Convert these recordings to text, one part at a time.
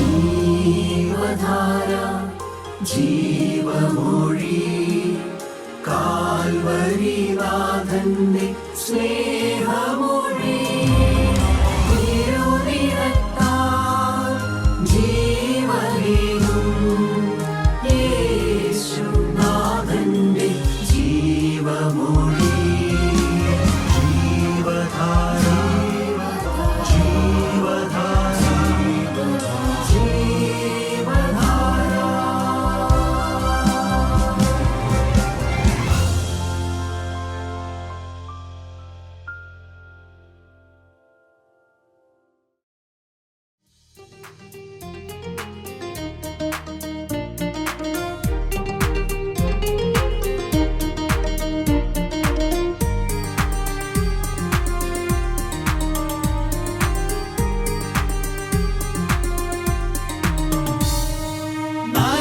ജീവധാര ജീവമൊഴി കാൽവരിനാഥന്റെ സ്നേഹമൊഴി തിരുനിറത്താൽ ജീവനേകും യേശുനാഥന്റെ ജീവമൊഴി ജീവധാര ജീവധാര ജീവധാര.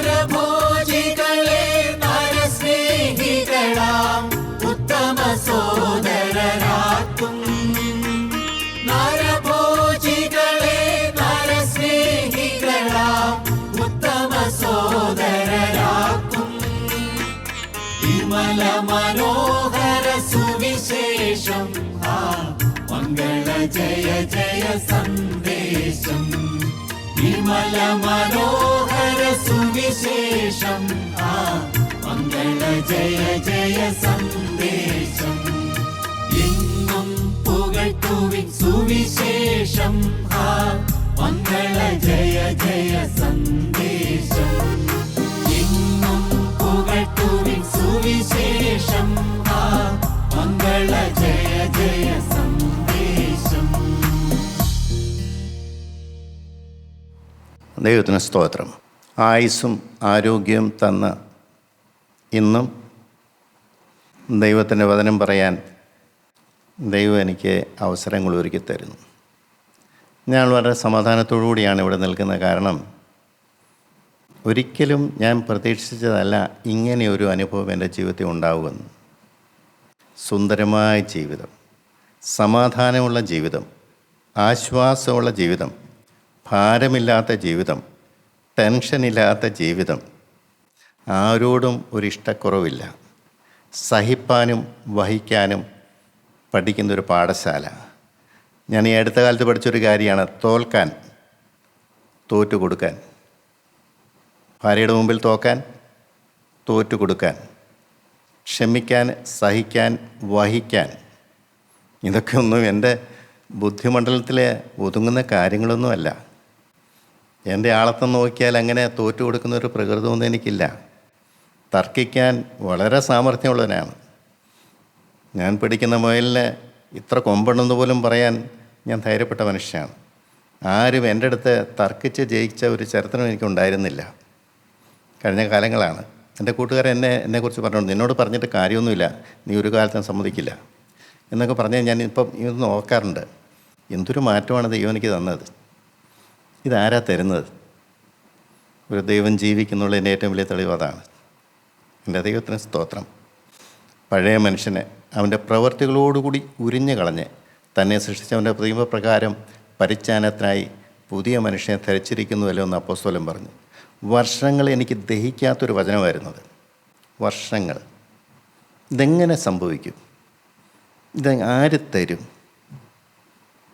നരഭോജികളെ നരസ്നേഹികളാം ഉത്തമ സോദരരാക്കും. നരഭോജികളെ നരസ്നേഹികളാം ഉത്തമ സോദരരാക്കും. വിമല മനോഹര സുവിശേഷം മംഗള ജയ ജയ സന്ദേശം. വിമല മനോഹര സുവിശേഷം മംഗള ജയ ജയ സന്ദേശം. എന്നും പുകഴ്ത്തുവിൻ സുവിശേഷം മംഗള ജയ ജയ സന്ദേശം. എന്നും പുകഴ്ത്തുവിൻ സുവിശേഷം മംഗള ജയ ജയ സന്ദേശം. ദൈവത്തിന് സ്തോത്രം. ആയുസ്സും ആരോഗ്യവും തന്ന് ഇന്നും ദൈവത്തിൻ്റെ വചനം പറയാൻ ദൈവം എനിക്ക് അവസരങ്ങൾ ഒരുക്കി തരുന്നു. ഞാൻ വളരെ സമാധാനത്തോടു കൂടിയാണ് ഇവിടെ നിൽക്കുന്നത്. കാരണം ഒരിക്കലും ഞാൻ പ്രതീക്ഷിച്ചതല്ല ഇങ്ങനെയൊരു അനുഭവം എൻ്റെ ജീവിതത്തിൽ ഉണ്ടാവുമെന്ന്. സുന്ദരമായ ജീവിതം, സമാധാനമുള്ള ജീവിതം, ആശ്വാസമുള്ള ജീവിതം, ഭാരമില്ലാത്ത ജീവിതം, ടെൻഷനില്ലാത്ത ജീവിതം, ആരോടും ഒരിഷ്ടക്കുറവില്ല, സഹിപ്പാനും വഹിക്കാനും പഠിക്കുന്നൊരു പാഠശാല. ഞാൻ ഈ അടുത്ത കാലത്ത് പഠിച്ചൊരു കാര്യമാണ് തോൽക്കാൻ, തോറ്റു കൊടുക്കാൻ. ഭാര്യയുടെ മുമ്പിൽ തോക്കാൻ, തോറ്റു കൊടുക്കാൻ, ക്ഷമിക്കാൻ, സഹിക്കാൻ, വഹിക്കാൻ. ഇതൊക്കെ ഒന്നും എൻ്റെ ബുദ്ധിമണ്ഡലത്തിൽ ഒതുങ്ങുന്ന കാര്യങ്ങളൊന്നുമല്ല. എൻ്റെ ആളത്തം നോക്കിയാൽ അങ്ങനെ തോറ്റു കൊടുക്കുന്നൊരു പ്രകൃതമൊന്നും എനിക്കില്ല. തർക്കിക്കാൻ വളരെ സാമർഥ്യമുള്ളവനാണ്. ഞാൻ പിടിക്കുന്ന മുയലിന് ഇത്ര കൊമ്പുണ്ടെന്ന് പോലും പറയാൻ ഞാൻ ധൈര്യപ്പെട്ട മനുഷ്യനാണ്. ആരും എൻ്റെ അടുത്ത് തർക്കിച്ച് ജയിച്ച ഒരു ചരിത്രം എനിക്കുണ്ടായിരുന്നില്ല. കഴിഞ്ഞ കാലങ്ങളാണ് എൻ്റെ കൂട്ടുകാരൻ എന്നെക്കുറിച്ച് പറഞ്ഞു, നിന്നോട് പറഞ്ഞിട്ട് കാര്യമൊന്നുമില്ല, നീ ഒരു കാലത്തും സമ്മതിക്കില്ല എന്നൊക്കെ പറഞ്ഞാൽ ഞാൻ ഇപ്പം ഇതൊന്ന് ഓർക്കാറുണ്ട്. എന്തൊരു മാറ്റമാണ് ദൈവം എനിക്ക് തന്നത്. ഇതാരാ തരുന്നത്? ഒരു ദൈവം ജീവിക്കുന്നുള്ളതിൻ്റെ ഏറ്റവും വലിയ തെളിവ് അതാണ്. എൻ്റെ ദൈവത്തിന് സ്തോത്രം. പഴയ മനുഷ്യനെ അവൻ്റെ പ്രവൃത്തികളോടുകൂടി ഉരിഞ്ഞു കളഞ്ഞ് തന്നെ സൃഷ്ടിച്ചവൻ്റെ പ്രതിമപ്രകാരം പരിജ്ഞാനത്തിനായി പുതിയ മനുഷ്യനെ ധരിച്ചിരിക്കുന്നുവല്ലോ എന്ന് അപ്പോസ്തലൻ പറഞ്ഞു. വർഷങ്ങൾ എനിക്ക് ദഹിക്കാത്തൊരു വചനമായിരുന്നത്. വർഷങ്ങൾ. ഇതെങ്ങനെ സംഭവിക്കും? ഇത് ആര് തരും?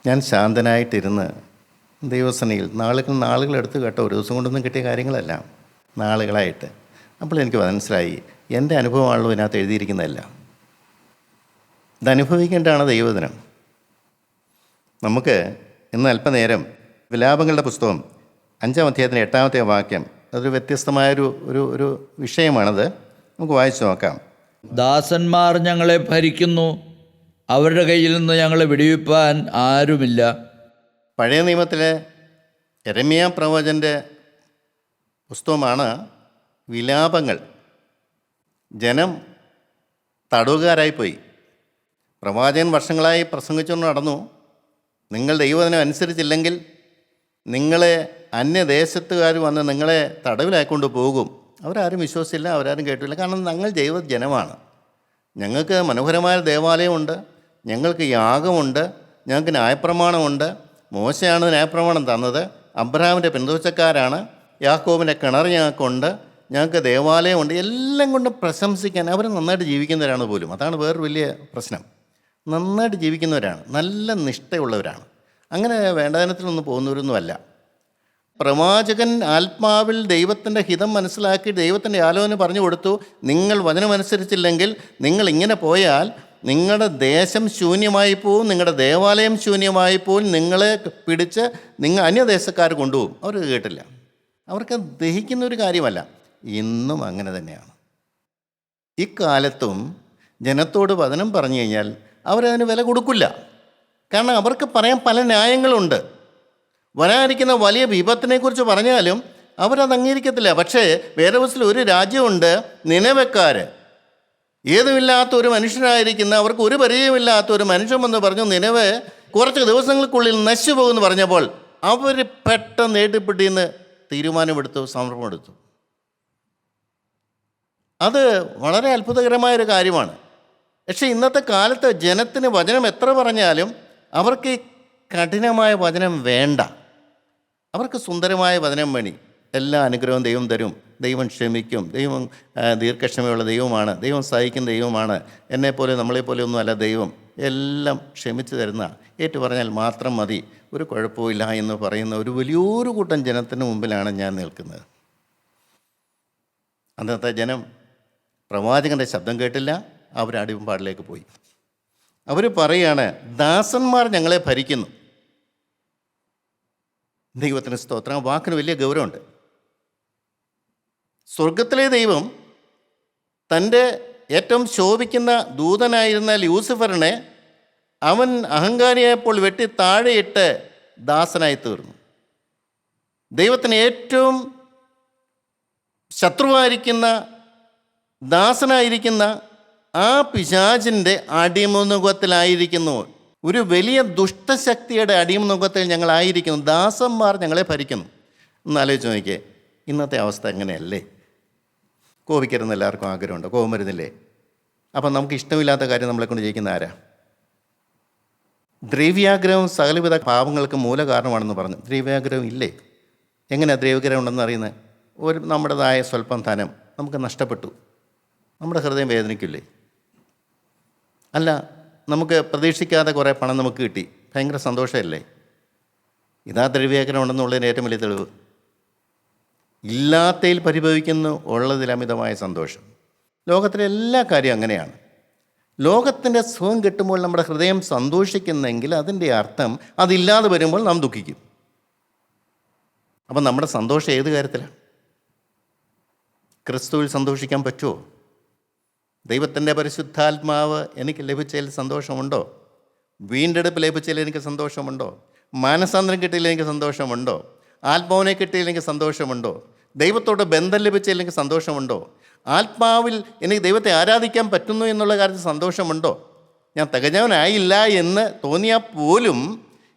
ഞാൻ ശാന്തനായിട്ടിരുന്ന് ദൈവസേനയിൽ നാളുകൾ എടുത്ത് കേട്ടോ, ഒരു ദിവസം കൊണ്ടൊന്നും കിട്ടിയ കാര്യങ്ങളല്ല, നാളുകളായിട്ട്. അപ്പോൾ എനിക്ക് മനസ്സിലായി എൻ്റെ അനുഭവമാണല്ലോ ഇതിനകത്ത് എഴുതിയിരിക്കുന്നതല്ല. ഇതനുഭവിക്കേണ്ടതാണ് ദൈവദിനം. നമുക്ക് ഇന്ന് അല്പനേരം വിലാപങ്ങളുടെ പുസ്തകം 5-ാം അധ്യായത്തിൻ്റെ 8-ാമത്തെ വാക്യം, അതൊരു വ്യത്യസ്തമായൊരു ഒരു വിഷയമാണത്. നമുക്ക് വായിച്ചു നോക്കാം. ദാസന്മാർ ഞങ്ങളെ ഭരിക്കുന്നു, അവരുടെ കയ്യിൽ നിന്ന് ഞങ്ങളെ വിടുവിപ്പാൻ ആരുമില്ല. പഴയ നിയമത്തിലെ യെരമ്യാ പ്രവാചകൻ്റെ പുസ്തകമാണ് വിലാപങ്ങൾ. ജനം തടവുകാരായിപ്പോയി. പ്രവാചകൻ വർഷങ്ങളായി പ്രസംഗിച്ചുകൊണ്ട് നടന്നു, നിങ്ങൾ ദൈവവചനം അനുസരിച്ചില്ലെങ്കിൽ നിങ്ങളെ അന്യദേശത്തുകാർ വന്ന് നിങ്ങളെ തടവിലായിക്കൊണ്ട് പോകും. അവരാരും വിശ്വസിച്ചില്ല, അവരാരും കേട്ടില്ല. കാരണം ഞങ്ങൾ ദൈവജനമാണ്, ഞങ്ങൾക്ക് മനോഹരമായ ദേവാലയമുണ്ട്, ഞങ്ങൾക്ക് യാഗമുണ്ട്, ഞങ്ങൾക്ക് ന്യായപ്രമാണമുണ്ട്. മോശയാണ് ന്യായപ്രമാണം തന്നത്, അബ്രഹാമിൻ്റെ പിന്തുടർച്ചക്കാരാണ്, യാക്കോബിൻ്റെ കിണർ ഞങ്ങൾക്കുണ്ട്, ഞങ്ങൾക്ക് ദേവാലയമുണ്ട്, എല്ലാം കൊണ്ടും പ്രശംസിക്കാൻ അവർ നന്നായിട്ട് ജീവിക്കുന്നവരാണ് പോലും. അതാണ് വേറൊരു വലിയ പ്രശ്നം. നന്നായിട്ട് ജീവിക്കുന്നവരാണ്, നല്ല നിഷ്ഠയുള്ളവരാണ്, അങ്ങനെ വേണ്ടാതനത്തിലൊന്നും പോകുന്നവരൊന്നുമല്ല. പ്രവാചകൻ ആത്മാവിൽ ദൈവത്തിൻ്റെ ഹിതം മനസ്സിലാക്കി ദൈവത്തിൻ്റെ ആലോചന പറഞ്ഞു കൊടുത്തു, നിങ്ങൾ വചനമനുസരിച്ചില്ലെങ്കിൽ നിങ്ങൾ ഇങ്ങനെ പോയാൽ നിങ്ങളുടെ ദേശം ശൂന്യമായി പോവും, നിങ്ങളുടെ ദേവാലയം ശൂന്യമായി പോവും, നിങ്ങളെ പിടിച്ച് അന്യദേശക്കാർ കൊണ്ടുപോകും. അവർ കേട്ടില്ല, അവർക്ക് ദഹിക്കുന്ന ഒരു കാര്യമല്ല. ഇന്നും അങ്ങനെ തന്നെയാണ്. ഇക്കാലത്തും ജനത്തോട് വചനം പറഞ്ഞു കഴിഞ്ഞാൽ അവരതിന് വില കൊടുക്കില്ല. കാരണം അവർക്ക് പറയാൻ പല ന്യായങ്ങളുണ്ട്. വരാനിരിക്കുന്ന വലിയ വിപത്തിനെക്കുറിച്ച് പറഞ്ഞാലും അവരത് അംഗീകരിക്കത്തില്ല. പക്ഷേ വേദപുസ്തകത്തിൽ ഒരു രാജ്യമുണ്ട്, നിനവെക്കാർ, ഏതുമില്ലാത്ത ഒരു മനുഷ്യനായിരിക്കുന്ന, അവർക്ക് ഒരു പരിചയമില്ലാത്ത ഒരു മനുഷ്യമെന്ന് പറഞ്ഞു നിനവെ കുറച്ച് ദിവസങ്ങൾക്കുള്ളിൽ നശിച്ചു പോകുമെന്ന് പറഞ്ഞപ്പോൾ അവർ പെട്ടെന്ന് ഏറ്റുപിട്ടിന്ന് തീരുമാനമെടുത്തു, സമർപ്പണമെടുത്തു. അത് വളരെ അത്ഭുതകരമായൊരു കാര്യമാണ്. പക്ഷേ ഇന്നത്തെ കാലത്ത് ജനത്തിന് വചനം എത്ര പറഞ്ഞാലും അവർക്ക് ഈ കഠിനമായ വചനം വേണ്ട. അവർക്ക് സുന്ദരമായ വചനം വേണി. എല്ലാ അനുഗ്രഹവും ദൈവം തരും, ദൈവം ക്ഷമിക്കും, ദൈവം ദീർഘക്ഷമയുള്ള ദൈവമാണ്, ദൈവം സഹിക്കുന്ന ദൈവമാണ്, എന്നെപ്പോലെ നമ്മളെപ്പോലെ ഒന്നും അല്ല ദൈവം, എല്ലാം ക്ഷമിച്ചു തരുന്ന, ഏറ്റു പറഞ്ഞാൽ മാത്രം മതി, ഒരു കുഴപ്പമില്ല എന്ന് പറയുന്ന ഒരു വലിയൊരു കൂട്ടം ജനത്തിന് മുമ്പിലാണ് ഞാൻ നിൽക്കുന്നത്. അന്നത്തെ ജനം പ്രവാചകൻ്റെ ശബ്ദം കേട്ടില്ല, അവർ അടിമപ്പാടിലേക്ക് പോയി. അവർ പറയുകയാണ്, ദാസന്മാർ ഞങ്ങളെ ഭരിക്കുന്നു. ദൈവത്തിന് സ്തോത്രം. വാക്കിന് വലിയ ഗൗരവമുണ്ട്. സ്വർഗത്തിലെ ദൈവം തൻ്റെ ഏറ്റവും ശോഭിക്കുന്ന ദൂതനായിരുന്ന ലൂസിഫറിനെ അവൻ അഹങ്കാരിയായപ്പോൾ വെട്ടി താഴെയിട്ട് ദാസനായി തീർന്നു. ദൈവത്തിന് ഏറ്റവും ശത്രുവായിരിക്കുന്ന ദാസനായിരിക്കുന്ന ആ പിശാചിൻ്റെ അടിമുഖത്തിലായിരിക്കുന്നു. ഒരു വലിയ ദുഷ്ടശക്തിയുടെ അടിമുഖത്തിൽ ഞങ്ങളായിരിക്കുന്നു. ദാസന്മാർ ഞങ്ങളെ ഭരിക്കുന്നു. എന്നാലോചിച്ച് നോക്കിയേ, ഇന്നത്തെ അവസ്ഥ എങ്ങനെയല്ലേ? കോപിക്കരുതെന്ന് എല്ലാവർക്കും ആഗ്രഹമുണ്ട്, കോപം വരുന്നില്ലേ? അപ്പം നമുക്ക് ഇഷ്ടമില്ലാത്ത കാര്യം നമ്മളെക്കൊണ്ട് ജയിക്കുന്ന ആരാ? ദ്രവ്യാഗ്രഹം സകലവിധ പാപങ്ങൾക്ക് മൂല കാരണമാണെന്ന് പറഞ്ഞു. ദ്രവ്യാഗ്രഹം ഇല്ലേ? എങ്ങനെയാണ് ദ്രവ്യാഗ്രഹം ഉണ്ടെന്ന് അറിയുന്നത്? നമ്മുടേതായ സ്വല്പം ധനം നമുക്ക് നഷ്ടപ്പെട്ടു, നമ്മുടെ ഹൃദയം വേദനിക്കില്ലേ? അല്ല, നമുക്ക് പ്രതീക്ഷിക്കാതെ കുറേ പണം നമുക്ക് കിട്ടി, ഭയങ്കര സന്തോഷമല്ലേ? ഇതാ ദ്രവ്യാഗ്രഹം ഉണ്ടെന്നുള്ളതിന് ഏറ്റവും വലിയ തെളിവ്. ഇല്ലാത്തതിൽ പരിഭവിക്കുന്നു, ഉള്ളതിൽ അമിതമായ സന്തോഷം. ലോകത്തിലെ എല്ലാ കാര്യവും അങ്ങനെയാണ്. ലോകത്തിൻ്റെ സുഖം കിട്ടുമ്പോൾ നമ്മുടെ ഹൃദയം സന്തോഷിക്കുന്നെങ്കിൽ അതിൻ്റെ അർത്ഥം അതില്ലാതെ വരുമ്പോൾ നാം ദുഃഖിക്കും. അപ്പം നമ്മുടെ സന്തോഷം ഏത് കാര്യത്തിലാണ്? ക്രിസ്തുവിൽ സന്തോഷിക്കാൻ പറ്റുമോ? ദൈവത്തിൻ്റെ പരിശുദ്ധാത്മാവ് എനിക്ക് ലഭിച്ചതിൽ സന്തോഷമുണ്ടോ? വീണ്ടെടുപ്പ് ലഭിച്ചതിൽ എനിക്ക് സന്തോഷമുണ്ടോ? മാനസാന്തരം കിട്ടിയതിൽ എനിക്ക് സന്തോഷമുണ്ടോ? ആത്മാവിനെ കിട്ടിയതിൽ എനിക്ക് സന്തോഷമുണ്ടോ? ദൈവത്തോട് ബന്ധം ലഭിച്ചതിൽ എനിക്ക് സന്തോഷമുണ്ടോ? ആത്മാവിൽ എനിക്ക് ദൈവത്തെ ആരാധിക്കാൻ പറ്റുന്നു എന്നുള്ള കാര്യത്തിൽ സന്തോഷമുണ്ടോ? ഞാൻ തികഞ്ഞവനായില്ല എന്ന് തോന്നിയാൽ പോലും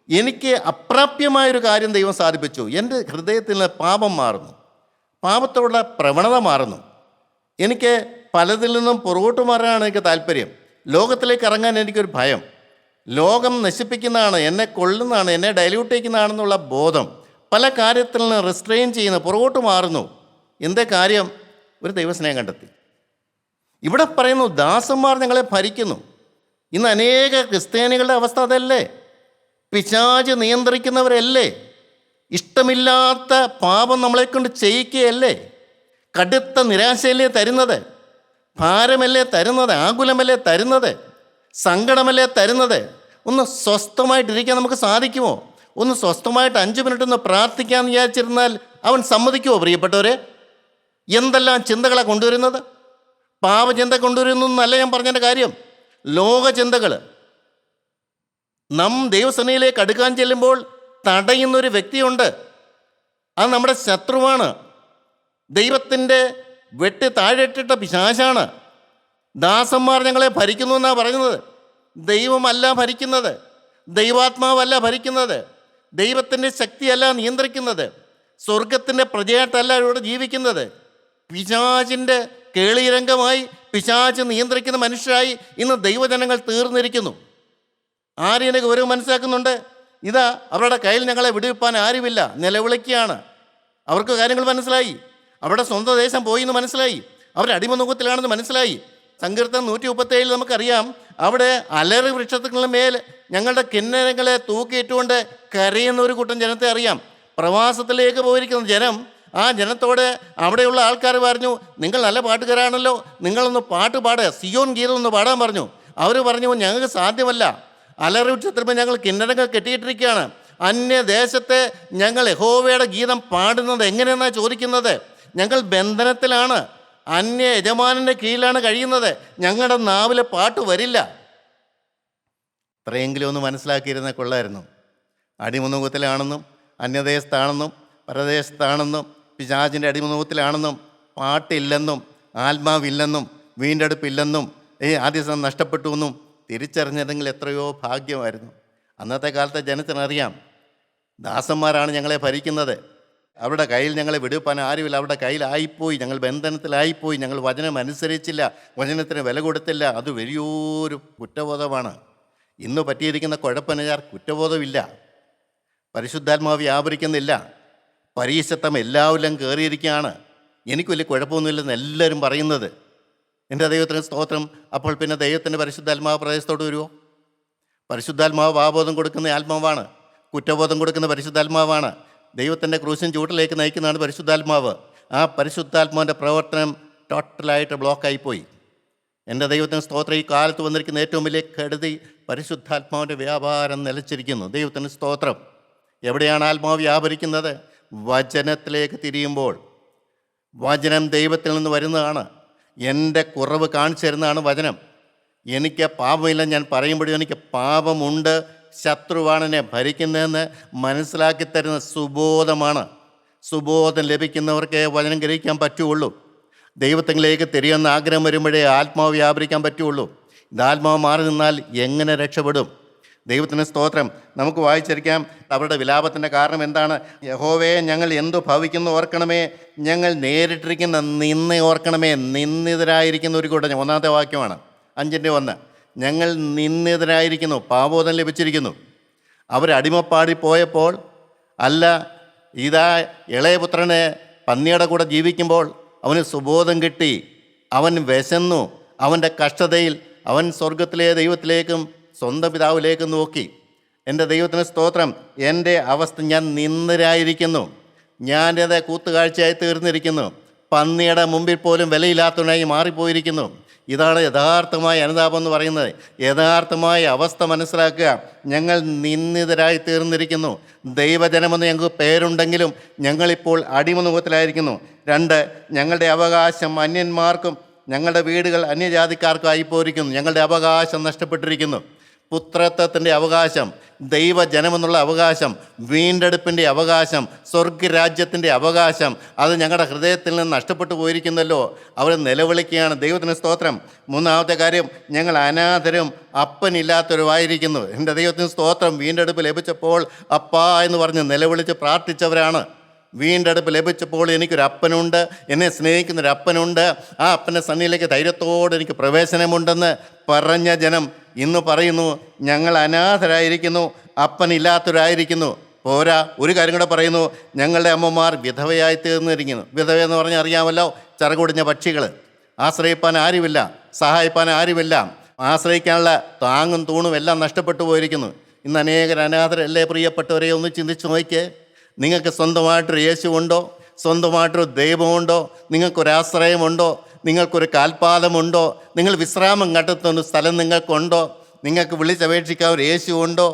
എനിക്ക് അപ്രാപ്യമായൊരു കാര്യം ദൈവം സാധിപ്പിച്ചു. എൻ്റെ ഹൃദയത്തിൽ നിന്ന് പാപം മാറുന്നു, പാപത്തോടുള്ള പ്രവണത മാറുന്നു. എനിക്ക് പലതിൽ നിന്നും പുറകോട്ട് മാറാനാണ് എനിക്ക് താല്പര്യം. ലോകത്തിലേക്ക് ഇറങ്ങാൻ എനിക്കൊരു ഭയം. ലോകം നശിപ്പിക്കുന്നതാണ്, എന്നെ കൊള്ളുന്നതാണ്, എന്നെ ഡൈല്യൂട്ട് ചെയ്യുന്നതാണെന്നുള്ള ബോധം പല കാര്യത്തിൽ നിന്ന് റിസ്ട്രെയിൻ ചെയ്യുന്നു, പുറകോട്ട് മാറുന്നു. എന്തേ കാര്യം? ഒരു ദൈവസ്നേഹം കണ്ടെത്തി. ഇവിടെ പറയുന്നു ദാസന്മാർ ഞങ്ങളെ ഭരിക്കുന്നു. ഇന്ന് അനേക ക്രിസ്ത്യാനികളുടെ അവസ്ഥ അതല്ലേ? പിശാച് നിയന്ത്രിക്കുന്നവരല്ലേ? ഇഷ്ടമില്ലാത്ത പാപം നമ്മളെക്കൊണ്ട് ചെയ്യിക്കുകയല്ലേ? കടുത്ത നിരാശയല്ലേ തരുന്നത്? ഭാരമല്ലേ തരുന്നത്? ആകുലമല്ലേ തരുന്നത്? സങ്കടമല്ലേ തരുന്നത്? ഒന്ന് സ്വസ്ഥമായിട്ടിരിക്കാൻ നമുക്ക് സാധിക്കുമോ? ഒന്ന് സ്വസ്ഥമായിട്ട് 5 മിനിറ്റ് ഒന്ന് പ്രാർത്ഥിക്കാമെന്ന് വിചാരിച്ചിരുന്നാൽ അവൻ സമ്മതിക്കുമോ? പ്രിയപ്പെട്ടവരെ, എന്തെല്ലാം ചിന്തകളാണ് കൊണ്ടുവരുന്നത്? പാപചിന്ത കൊണ്ടുവരുന്നു എന്നല്ല ഞാൻ പറഞ്ഞതിൻ്റെ കാര്യം. ലോകചിന്തകൾ ദൈവസേനയിലേക്ക് അടുക്കാൻ ചെല്ലുമ്പോൾ തടയുന്നൊരു വ്യക്തിയുണ്ട്. അത് നമ്മുടെ ശത്രുവാണ്. ദൈവത്തിൻ്റെ വെട്ടി താഴെട്ടിട്ട പിശാചാണ്. ദാസന്മാർ ഞങ്ങളെ ഭരിക്കുന്നു എന്നാണ് പറയുന്നത്. ദൈവമല്ല ഭരിക്കുന്നത്, ദൈവാത്മാവല്ല ഭരിക്കുന്നത്, ദൈവത്തിൻ്റെ ശക്തിയല്ല നിയന്ത്രിക്കുന്നത്, സ്വർഗത്തിൻ്റെ പ്രജയായിട്ടല്ല ഇവിടെ ജീവിക്കുന്നത്. പിശാചിൻ്റെ കേളിരംഗമായി പിശാച് നിയന്ത്രിക്കുന്ന മനുഷ്യരായി ഇന്ന് ദൈവജനങ്ങൾ തീർന്നിരിക്കുന്നു. ആരെയും ഗൗരവം മനസ്സിലാക്കുന്നുണ്ട്? ഇതാ അവരുടെ കയ്യിൽ ഞങ്ങളെ വിടുവിപ്പാൻ ആരുമില്ല, നിലവിളിക്കുകയാണ്. അവർക്ക് കാര്യങ്ങൾ മനസ്സിലായി, അവരുടെ സ്വന്തം ദേശം പോയി എന്ന് മനസ്സിലായി, അവർ അടിമനുഖത്തിലാണെന്ന് മനസ്സിലായി. സങ്കീർത്തനം 137 നമുക്കറിയാം, അവിടെ അലറി വൃക്ഷത്തിന് മേൽ ഞങ്ങളുടെ കിന്നരങ്ങളെ തൂക്കിയിട്ടുകൊണ്ട് കരയുന്ന ഒരു കൂട്ടം ജനത്തെ അറിയാം. പ്രവാസത്തിലേക്ക് പോയിരിക്കുന്ന ജനം, ആ ജനത്തോട് അവിടെയുള്ള ആൾക്കാർ പറഞ്ഞു, നിങ്ങൾ നല്ല പാട്ടുകാരാണല്ലോ, നിങ്ങളൊന്ന് പാട്ട് പാടുക, സിയോൻ ഗീതം ഒന്ന് പാടാൻ പറഞ്ഞു. അവർ പറഞ്ഞു, ഞങ്ങൾക്ക് സാധ്യമല്ല, അലറി വൃക്ഷത്തിൽ ഞങ്ങൾ കിന്നരങ്ങൾ കെട്ടിയിട്ടിരിക്കുകയാണ്, അന്യദേശത്തെ ഞങ്ങൾ യഹോവയുടെ ഗീതം പാടുന്നത് എങ്ങനെയെന്നാണ് ചോദിക്കുന്നത്, ഞങ്ങൾ ബന്ധനത്തിലാണ്, അന്യ യജമാനൻ്റെ കീഴിലാണ് കഴിയുന്നത്, ഞങ്ങളുടെ നാവിലെ പാട്ട് വരില്ല. അത്രയെങ്കിലും ഒന്ന് മനസ്സിലാക്കിയിരുന്ന കൊള്ളായിരുന്നു. അടിമുഖത്തിലാണെന്നും അന്യദേശത്താണെന്നും പരദേശത്താണെന്നും പിശാചിൻ്റെ അടിമുഖത്തിലാണെന്നും പാട്ടില്ലെന്നും ആത്മാവില്ലെന്നും വീണ്ടെടുപ്പില്ലെന്നും ആദ്യം നഷ്ടപ്പെട്ടു എന്നും തിരിച്ചറിഞ്ഞതെങ്കിൽ എത്രയോ ഭാഗ്യമായിരുന്നു. അന്നത്തെ കാലത്തെ ജനത്തിനറിയാം, ദാസന്മാരാണ് ഞങ്ങളെ ഭരിക്കുന്നത്, അവരുടെ കയ്യിൽ ഞങ്ങളെ വിടുവിപ്പാൻ ആരുമില്ല, അവരുടെ കയ്യിലായിപ്പോയി, ഞങ്ങൾ ബന്ധനത്തിലായിപ്പോയി, ഞങ്ങൾ വചനം അനുസരിച്ചില്ല, വചനത്തിന് വില കൊടുത്തില്ല. അത് വലിയൊരു കുറ്റബോധമാണ്. ഇന്ന് പറ്റിയിരിക്കുന്ന കുഴപ്പനെയാർ കുറ്റബോധമില്ല, പരിശുദ്ധാത്മാവ് വ്യാപരിക്കുന്നില്ല, പരീശത്വം എല്ലാവരും കയറിയിരിക്കുകയാണ്. എനിക്ക് വലിയ കുഴപ്പമൊന്നുമില്ലെന്ന് എല്ലാവരും പറയുന്നത്. എൻ്റെ ദൈവത്തിന് സ്തോത്രം. അപ്പോൾ പിന്നെ ദൈവത്തിൻ്റെ പരിശുദ്ധാത്മാവ് പ്രദേശത്തോട്ട് വരുമോ? പരിശുദ്ധാത്മാവ് പാപബോധം കൊടുക്കുന്ന ആത്മാവാണ്, കുറ്റബോധം കൊടുക്കുന്ന പരിശുദ്ധാത്മാവാണ്. ദൈവത്തിൻ്റെ ക്രൂശിൻ ചൂട്ടിലേക്ക് നയിക്കുന്നതാണ് പരിശുദ്ധാത്മാവ്. ആ പരിശുദ്ധാത്മാവിൻ്റെ പ്രവർത്തനം ടോട്ടലായിട്ട് ബ്ലോക്കായിപ്പോയി. എൻ്റെ ദൈവത്തിന് സ്തോത്രം. ഈ കാലത്ത് വന്നിരിക്കുന്ന ഏറ്റവും വലിയ കെടുതി പരിശുദ്ധാത്മാവിൻ്റെ വ്യാപാരം നിലച്ചിരിക്കുന്നു. ദൈവത്തിന് സ്തോത്രം. എവിടെയാണ് ആത്മാവ് വ്യാപരിക്കുന്നത്? വചനത്തിലേക്ക് തിരിയുമ്പോൾ. വചനം ദൈവത്തിൽ നിന്ന് വരുന്നതാണ്. എൻ്റെ കുറവ് കാണിച്ചു തരുന്നതാണ് വചനം. എനിക്ക് പാപമില്ല, ഞാൻ പറയുമ്പോഴും എനിക്ക് പാപമുണ്ട്, ശത്രുവാണ് എന്നെ ഭരിക്കുന്നതെന്ന് മനസ്സിലാക്കി തരുന്ന സുബോധമാണ്. സുബോധം ലഭിക്കുന്നവർക്കേ വചനം ഗ്രഹിക്കാൻ പറ്റുള്ളൂ. ദൈവത്തിലേക്ക് തിരിയുന്ന ആഗ്രഹം വരുമ്പോഴേ ആത്മാവ് വ്യാപരിക്കാൻ പറ്റുള്ളൂ. ഇത് ആത്മാവ് മാറി നിന്നാൽ എങ്ങനെ രക്ഷപ്പെടും? ദൈവത്തിന് സ്തോത്രം. നമുക്ക് വായിച്ചിരിക്കാം അവരുടെ വിലാപത്തിൻ്റെ കാരണം എന്താണ്. യഹോവേ, ഞങ്ങൾ എന്തു ഭവിക്കുന്നു ഓർക്കണമേ, ഞങ്ങൾ നേരിട്ടിരിക്കുന്ന നിന്ന ഓർക്കണമേ. നിന്ദിതരായിരിക്കുന്ന ഒരു കൂട്ടം, ഒന്നാമത്തെ വാക്യമാണ് 5:1. ഞങ്ങൾ നിന്ദിതരായിരിക്കുന്നു, പാപബോധം ലഭിച്ചിരിക്കുന്നു. അവരടിമപ്പാടി പോയപ്പോൾ, അല്ല ഇതാ ഇളയപുത്രനെ പന്നിയുടെ കൂടെ ജീവിക്കുമ്പോൾ അവന് സുബോധം കിട്ടി, അവൻ വിശന്നു, അവൻ്റെ കഷ്ടതയിൽ അവൻ സ്വർഗത്തിലെ ദൈവത്തിലേക്കും സ്വന്തം പിതാവിലേക്കും നോക്കി. എൻ്റെ ദൈവത്തിന് സ്തോത്രം. എൻ്റെ അവസ്ഥ, ഞാൻ നിന്ദരായിരിക്കുന്നു, ഞാനത് കൂത്തുകാഴ്ചയായി തീർന്നിരിക്കുന്നു, പന്നിയുടെ മുമ്പിൽ പോലും വിലയില്ലാത്തവനായി മാറിപ്പോയിരിക്കുന്നു. ഇതാണ് യഥാർത്ഥമായ അനുതാപം എന്ന് പറയുന്നത്. യഥാർത്ഥമായ അവസ്ഥ മനസ്സിലാക്കുക. ഞങ്ങൾ നിന്ദിതരായി തീർന്നിരിക്കുന്നു. ദൈവജനമെന്ന് ഞങ്ങൾക്ക് പേരുണ്ടെങ്കിലും ഞങ്ങളിപ്പോൾ അടിമനുഖത്തിലായിരിക്കുന്നു. 2, ഞങ്ങളുടെ അവകാശം അന്യന്മാർക്കും ഞങ്ങളുടെ വീടുകൾ അന്യജാതിക്കാർക്കും ആയിപ്പോയിരിക്കുന്നു. ഞങ്ങളുടെ അവകാശം നഷ്ടപ്പെട്ടിരിക്കുന്നു. പുത്രത്വത്തിൻ്റെ അവകാശം, ദൈവജനമെന്നുള്ള അവകാശം, വീണ്ടെടുപ്പിൻ്റെ അവകാശം, സ്വർഗരാജ്യത്തിൻ്റെ അവകാശം, അത് ഞങ്ങളുടെ ഹൃദയത്തിൽ നിന്ന് നഷ്ടപ്പെട്ടു പോയിരിക്കുന്നല്ലോ. അവർ നിലവിളിക്കുകയാണ്. ദൈവത്തിന് സ്തോത്രം. 3-ാമത്തെ കാര്യം, ഞങ്ങൾ അനാഥരും അപ്പനില്ലാത്തവരുമായിരിക്കുന്നു. എൻ്റെ ദൈവത്തിന് സ്തോത്രം. വീണ്ടെടുപ്പ് ലഭിച്ചപ്പോൾ അപ്പാ എന്ന് പറഞ്ഞ് നിലവിളിച്ച് പ്രാർത്ഥിച്ചവരാണ്. വീണ്ടെടുപ്പ് ലഭിച്ചപ്പോൾ എനിക്കൊരു അപ്പനുണ്ട്, എന്നെ സ്നേഹിക്കുന്നൊരു അപ്പനുണ്ട്, ആ അപ്പൻ്റെ സന്നിധിയിലേക്ക് ധൈര്യത്തോടെ എനിക്ക് പ്രവേശനമുണ്ടെന്ന് പറഞ്ഞ ജനം ഇന്ന് പറയുന്നു ഞങ്ങൾ അനാഥരായിരിക്കുന്നു, അപ്പനില്ലാത്തവരായിരിക്കുന്നു. പോരാ, ഒരു കാര്യം കൂടെ പറയുന്നു, ഞങ്ങളുടെ അമ്മമാർ വിധവയായി തീർന്നിരിക്കുന്നു. വിധവയെന്ന് പറഞ്ഞാൽ അറിയാമല്ലോ, ചിറകൊടിഞ്ഞ പക്ഷികൾ. ആശ്രയിപ്പാൻ ആരുമില്ല, സഹായിപ്പാൻ ആരുമില്ല, ആശ്രയിക്കാനുള്ള താങ്ങും തൂണും എല്ലാം നഷ്ടപ്പെട്ടു പോയിരിക്കുന്നു. ഇന്ന് അനേകർ അനാഥരല്ലേ പ്രിയപ്പെട്ടവരെ? ഒന്ന് ചിന്തിച്ച് നോക്കിയേ. നിങ്ങൾക്ക് സ്വന്തമായിട്ടൊരു യേശുവുണ്ടോ? സ്വന്തമായിട്ടൊരു ദൈവമുണ്ടോ? നിങ്ങൾക്കൊരാശ്രയമുണ്ടോ? നിങ്ങൾക്കൊരു കാൽപാദമുണ്ടോ? നിങ്ങൾ വിശ്രാമം കണ്ടെത്തുന്ന സ്ഥലം നിങ്ങൾക്കുണ്ടോ? നിങ്ങൾക്ക് വിളിച്ചപേക്ഷിക്കാൻ ഒരു യേശു ഉണ്ടോ?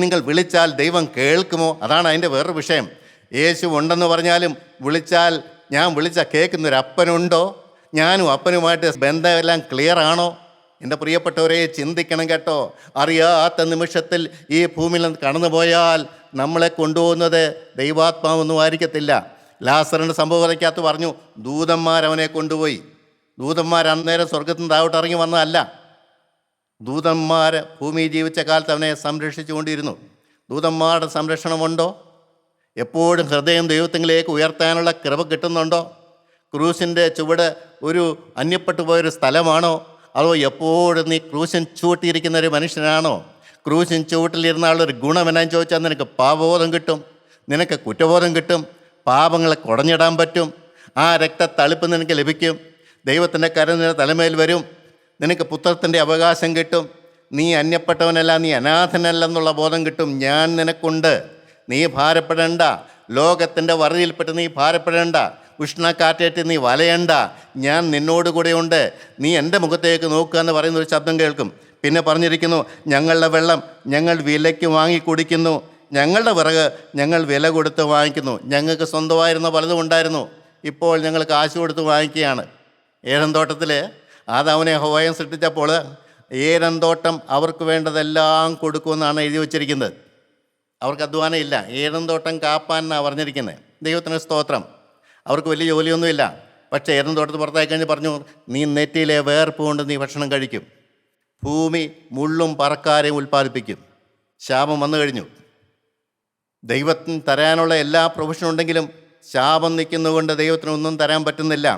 നിങ്ങൾ വിളിച്ചാൽ ദൈവം കേൾക്കുമോ? അതാണ് അതിൻ്റെ വേറൊരു വിഷയം. യേശു ഉണ്ടെന്ന് പറഞ്ഞാലും വിളിച്ചാൽ, ഞാൻ വിളിച്ചാൽ കേൾക്കുന്നൊരു അപ്പനുണ്ടോ? ഞാനും അപ്പനുമായിട്ട് ബന്ധമെല്ലാം ക്ലിയർ ആണോ? എൻ്റെ പ്രിയപ്പെട്ടവരെ, ചിന്തിക്കണം കേട്ടോ. അറിയാത്ത നിമിഷത്തിൽ ഈ ഭൂമിയിൽ നിന്ന് കടന്നുപോയാൽ നമ്മളെ കൊണ്ടുപോകുന്നത് ദൈവാത്മാവൊന്നും ആയിരിക്കത്തില്ല. ലാസറിൻ്റെ സംഭവത്തിനകത്ത് പറഞ്ഞു, ദൂതന്മാരവനെ കൊണ്ടുപോയി. ദൂതന്മാർ അന്നേരം സ്വർഗത്തിൽ നിന്ന് താഴോട്ട് ഇറങ്ങി വന്നതല്ല. ദൂതന്മാർ ഭൂമിയിൽ ജീവിച്ച കാലത്ത് അവനെ സംരക്ഷിച്ചുകൊണ്ടിരുന്നു. ദൂതന്മാരുടെ സംരക്ഷണമുണ്ടോ? എപ്പോഴും ഹൃദയം ദൈവത്തിലേക്ക് ഉയർത്താനുള്ള കൃപ കിട്ടുന്നുണ്ടോ? ക്രൂശിൻ്റെ ചുവട് ഒരു അന്യപ്പെട്ടു പോയൊരു സ്ഥലമാണോ? അതോ എപ്പോഴും നീ ക്രൂശൻ ചൂട്ടിയിരിക്കുന്ന ഒരു മനുഷ്യനാണോ? ക്രൂശിൻ ചുവട്ടിലിരുന്ന ആളൊരു ഗുണം എന്നാന്ന് ചോദിച്ചാൽ നിനക്ക് പാപബോധം കിട്ടും, നിനക്ക് കുറ്റബോധം കിട്ടും, പാപങ്ങളെ കുടഞ്ഞിടാൻ പറ്റും, ആ രക്തത്തളിപ്പ് നിനക്ക് ലഭിക്കും, ദൈവത്തിൻ്റെ കരം നിന്റെ തലമേൽ വരും, നിനക്ക് പുത്രത്തിൻ്റെ അവകാശം കിട്ടും, നീ അന്യപ്പെട്ടവനല്ല, നീ അനാഥനല്ലെന്നുള്ള ബോധം കിട്ടും. ഞാൻ നിനക്കുണ്ട്, നീ ഭാരപ്പെടേണ്ട, ലോകത്തിൻ്റെ വറുതിയിൽപ്പെട്ട് നീ ഭാരപ്പെടേണ്ട, ഉഷ്ണക്കാറ്റേറ്റ് നീ വലയണ്ട, ഞാൻ നിന്നോട് കൂടെയുണ്ട്, നീ എൻ്റെ മുഖത്തേക്ക് നോക്കുക എന്ന് പറയുന്നൊരു ശബ്ദം കേൾക്കും. പിന്നെ പറഞ്ഞിരിക്കുന്നു, ഞങ്ങളുടെ വെള്ളം ഞങ്ങൾ വിലയ്ക്ക് വാങ്ങി കുടിക്കുന്നു, ഞങ്ങളുടെ വിറക് ഞങ്ങൾ വില കൊടുത്ത് വാങ്ങിക്കുന്നു. ഞങ്ങൾക്ക് സ്വന്തമായിരുന്ന പലതും ഉണ്ടായിരുന്നു, ഇപ്പോൾ ഞങ്ങൾ കാശ് കൊടുത്ത് വാങ്ങിക്കുകയാണ്. ഏദൻ തോട്ടത്തിൽ ആദാമിനെ ഹവ്വായും സൃഷ്ടിച്ചപ്പോൾ ഏദൻ തോട്ടം അവർക്ക് വേണ്ടതെല്ലാം കൊടുക്കുമെന്നാണ് എഴുതി വച്ചിരിക്കുന്നത്. അവർക്ക് അധ്വാനം ഇല്ല, ഏദൻ തോട്ടം കാപ്പാൻ എന്നാണ് പറഞ്ഞിരിക്കുന്നത്. ദൈവത്തിന് സ്തോത്രം. അവർക്ക് വലിയ ജോലിയൊന്നുമില്ല. പക്ഷേ ഏദൻ തോട്ടത്തിൽ പുറത്തായി കഴിഞ്ഞ് പറഞ്ഞു, നീ നെറ്റിയിലെ വേർപ്പ് കൊണ്ട് നീ ഭക്ഷണം കഴിക്കും, ഭൂമി മുള്ളും പറക്കാരെയും ഉൽപ്പാദിപ്പിക്കും. ശാപം വന്നു കഴിഞ്ഞു. ദൈവത്തിന് തരാനുള്ള എല്ലാ പ്രൊവിഷനും ഉണ്ടെങ്കിലും ശാപം നിൽക്കുന്നതുകൊണ്ട് ദൈവത്തിനൊന്നും തരാൻ പറ്റുന്നില്ല.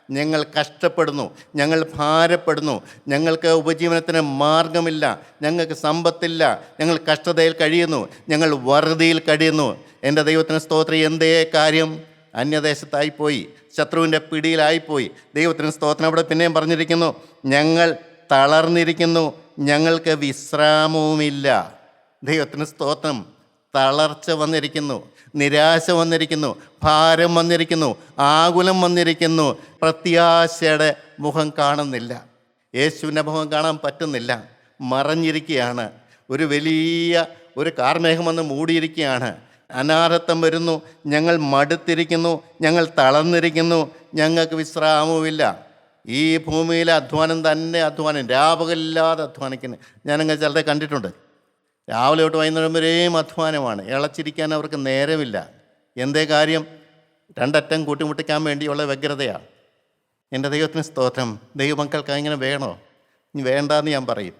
ഞങ്ങൾ കഷ്ടപ്പെടുന്നു, ഞങ്ങൾ ഭാരപ്പെടുന്നു, ഞങ്ങൾക്ക് ഉപജീവനത്തിന് മാർഗമില്ല, ഞങ്ങൾക്ക് സമ്പത്തില്ല, ഞങ്ങൾ കഷ്ടതയിൽ കഴിയുന്നു, ഞങ്ങൾ വറുതിയിൽ കഴിയുന്നു. എൻ്റെ ദൈവത്തിന് സ്തോത്രം. എന്തേ കാര്യം? അന്യദേശത്തായിപ്പോയി, ശത്രുവിൻ്റെ പിടിയിലായിപ്പോയി. ദൈവത്തിന് സ്തോത്രം. അവിടെ പിന്നെയും പറഞ്ഞിരിക്കുന്നു, ഞങ്ങൾ തളർന്നിരിക്കുന്നു, ഞങ്ങൾക്ക് വിശ്രാമവുമില്ല. ദൈവത്തിന് സ്തോത്രം. തളർച്ച വന്നിരിക്കുന്നു, നിരാശ വന്നിരിക്കുന്നു, ഭാരം വന്നിരിക്കുന്നു, ആകുലം വന്നിരിക്കുന്നു. പ്രത്യാശയുടെ മുഖം കാണുന്നില്ല, യേശുവിൻ്റെ മുഖം കാണാൻ പറ്റുന്നില്ല, മറഞ്ഞിരിക്കുകയാണ്. ഒരു വലിയ ഒരു കാർമേഘം വന്ന് മൂടിയിരിക്കുകയാണ്. അനാഥത്വം വരുന്നു, ഞങ്ങൾ മടുത്തിരിക്കുന്നു, ഞങ്ങൾ തളർന്നിരിക്കുന്നു, ഞങ്ങൾക്ക് വിശ്രാമവുമില്ല. ഈ ഭൂമിയിലെ അധ്വാനം തന്നെ അധ്വാനം, രാപകലില്ലാതെ അധ്വാനിക്കുന്നു. ഞാനങ്ങനെ ചിലരെ കണ്ടിട്ടുണ്ട്. രാവിലെ തൊട്ട് വൈകുന്നേരം വരെയും അധ്വാനമാണ്. ഇളച്ചിരിക്കാൻ അവർക്ക് നേരമില്ല. എന്തേ കാര്യം? രണ്ടറ്റം കൂട്ടിമുട്ടിക്കാൻ വേണ്ടിയുള്ള വ്യഗ്രതയാണ്. എൻ്റെ ദൈവത്തിന് സ്തോത്രം. ദൈവമക്കൾക്ക് ഇങ്ങനെ വേണോ? ഇനി വേണ്ടാന്ന് ഞാൻ പറയും.